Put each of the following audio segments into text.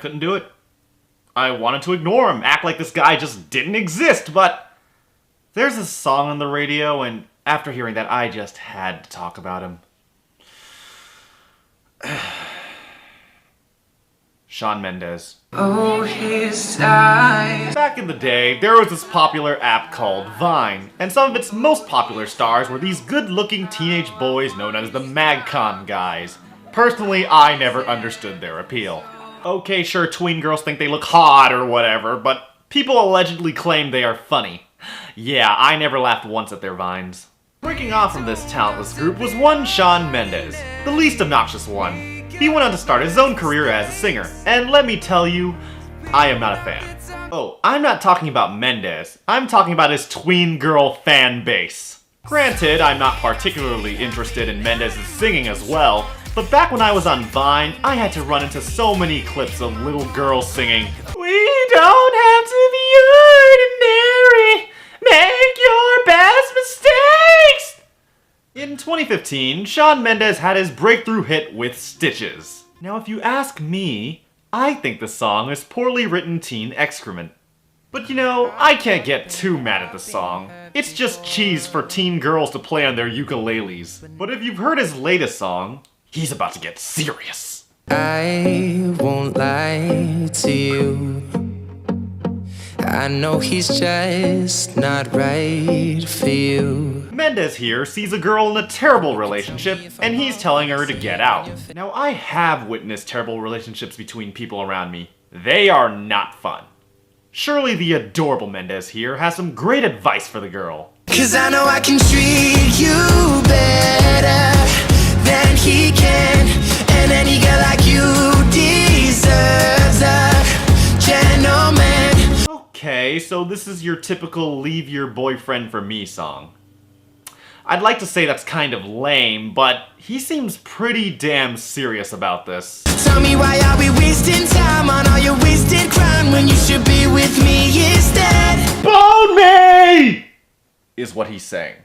couldn't do it. I wanted to ignore him, act like this guy just didn't exist, but there's a song on the radio, and after hearing that, I just had to talk about him. Shawn Mendes. Oh, his eyes. Back in the day, there was this popular app called Vine, and some of its most popular stars were these good-looking teenage boys known as the MagCon guys. Personally, I never understood their appeal. Okay, sure, tween girls think they look hot or whatever, but people allegedly claim they are funny. Yeah, I never laughed once at their vines. Breaking off from this talentless group was one Shawn Mendes, the least obnoxious one. He went on to start his own career as a singer, and let me tell you, I am not a fan. Oh, I'm not talking about Mendes, I'm talking about his tween girl fan base. Granted, I'm not particularly interested in Mendes' singing as well, but back when I was on Vine, I had to run into so many clips of little girls singing, "We don't have to be ordinary, make your best mistakes!" In 2015, Shawn Mendes had his breakthrough hit with Stitches. Now if you ask me, I think the song is poorly written teen excrement. But you know, I can't get too mad at the song. It's just cheese for teen girls to play on their ukuleles. But if you've heard his latest song, he's about to get serious. I won't lie to you. I know he's just not right for you. Mendes here sees a girl in a terrible relationship, and he's telling her to get out. Now, I have witnessed terrible relationships between people around me. They are not fun. Surely the adorable Mendes here has some great advice for the girl. 'Cause I know I can treat you better than he can, and any girl like you deserves a gentleman. Okay, so this is your typical leave your boyfriend for me song. I'd like to say that's kind of lame, but he seems pretty damn serious about this. Tell me, why are we wasting time on all your wasted crime when you should be with me instead? Bone me! Is what he's saying.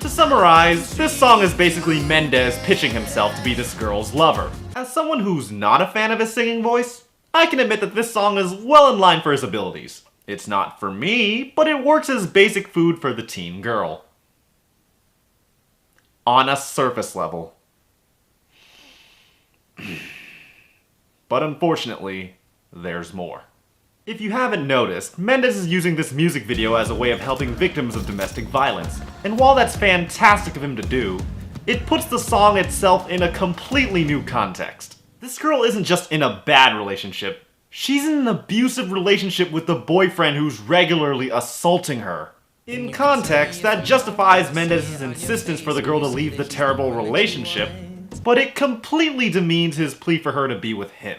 To summarize, this song is basically Mendes pitching himself to be this girl's lover. As someone who's not a fan of his singing voice, I can admit that this song is well in line for his abilities. It's not for me, but it works as basic food for the teen girl. On a surface level. But unfortunately, there's more. If you haven't noticed, Mendes is using this music video as a way of helping victims of domestic violence. And while that's fantastic of him to do, it puts the song itself in a completely new context. This girl isn't just in a bad relationship, she's in an abusive relationship with the boyfriend who's regularly assaulting her. In context, that justifies Mendes' insistence for the girl to leave the terrible relationship, but it completely demeans his plea for her to be with him.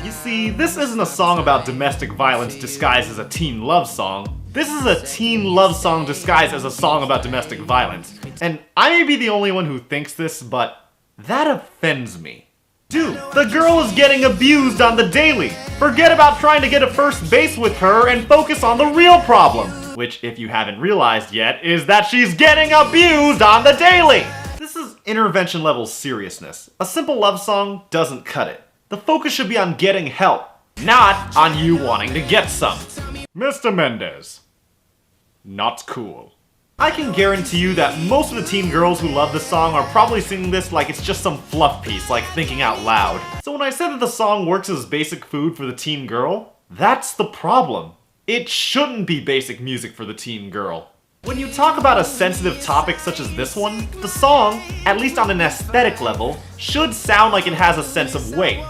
You see, this isn't a song about domestic violence disguised as a teen love song. This is a teen love song disguised as a song about domestic violence. And I may be the only one who thinks this, but that offends me. Dude, the girl is getting abused on the daily. Forget about trying to get a first base with her and focus on the real problem. Which, if you haven't realized yet, is that she's getting abused on the daily! This is intervention level seriousness. A simple love song doesn't cut it. The focus should be on getting help, not on you wanting to get some. Mr. Mendes. Not cool. I can guarantee you that most of the teen girls who love this song are probably singing this like it's just some fluff piece, like thinking out loud. So when I said that the song works as basic food for the teen girl, that's the problem. It shouldn't be basic music for the teen girl. When you talk about a sensitive topic such as this one, the song, at least on an aesthetic level, should sound like it has a sense of weight.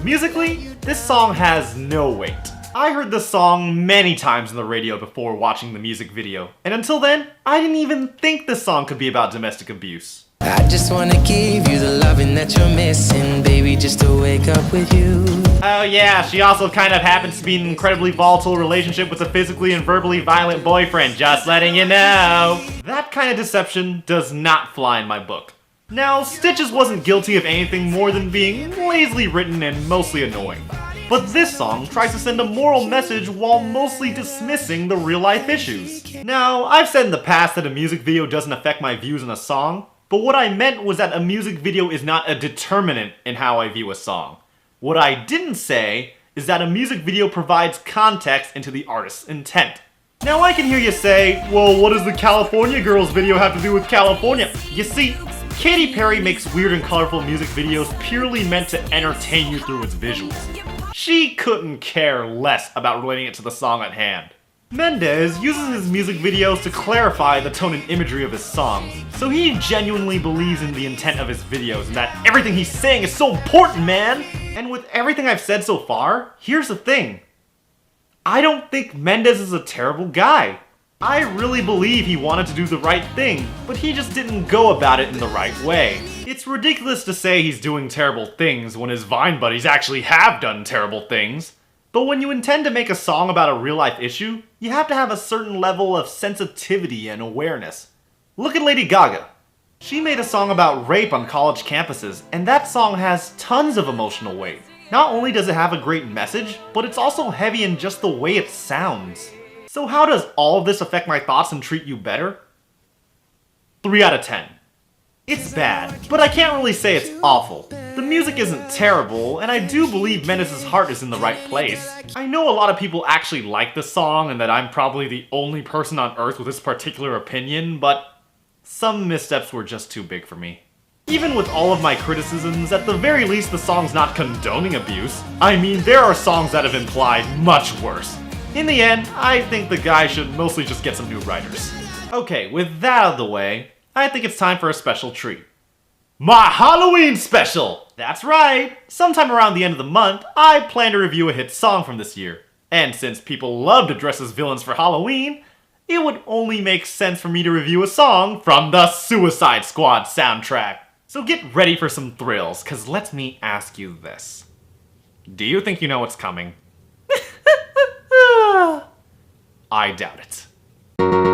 Musically, this song has no weight. I heard this song many times on the radio before watching the music video, and until then, I didn't even think this song could be about domestic abuse. I just wanna give you the loving that you're missing, baby, just to wake up with you. Oh yeah, she also kind of happens to be in an incredibly volatile relationship with a physically and verbally violent boyfriend, just letting you know. That kind of deception does not fly in my book. Now, Stitches wasn't guilty of anything more than being lazily written and mostly annoying. But this song tries to send a moral message while mostly dismissing the real-life issues. Now, I've said in the past that a music video doesn't affect my views on a song, but what I meant was that a music video is not a determinant in how I view a song. What I didn't say is that a music video provides context into the artist's intent. Now I can hear you say, well, what does the California Girls video have to do with California? You see, Katy Perry makes weird and colorful music videos purely meant to entertain you through its visuals. She couldn't care less about relating it to the song at hand. Mendes uses his music videos to clarify the tone and imagery of his songs, so he genuinely believes in the intent of his videos and that everything he's saying is so important, man! And with everything I've said so far, here's the thing. I don't think Mendes is a terrible guy. I really believe he wanted to do the right thing, but he just didn't go about it in the right way. It's ridiculous to say he's doing terrible things when his Vine buddies actually have done terrible things. But when you intend to make a song about a real-life issue, you have to have a certain level of sensitivity and awareness. Look at Lady Gaga. She made a song about rape on college campuses, and that song has tons of emotional weight. Not only does it have a great message, but it's also heavy in just the way it sounds. So how does all of this affect my thoughts and treat you better? 3 out of 10. It's bad, but I can't really say it's awful. The music isn't terrible, and I do believe Mendes' heart is in the right place. I know a lot of people actually like the song, and that I'm probably the only person on earth with this particular opinion, but some missteps were just too big for me. Even with all of my criticisms, at the very least the song's not condoning abuse. I mean, there are songs that have implied much worse. In the end, I think the guy should mostly just get some new writers. Okay, with that out of the way, I think it's time for a special treat. My Halloween special! That's right! Sometime around the end of the month, I plan to review a hit song from this year. And since people love to dress as villains for Halloween, it would only make sense for me to review a song from the Suicide Squad soundtrack. So get ready for some thrills, cause let me ask you this. Do you think you know what's coming? I doubt it.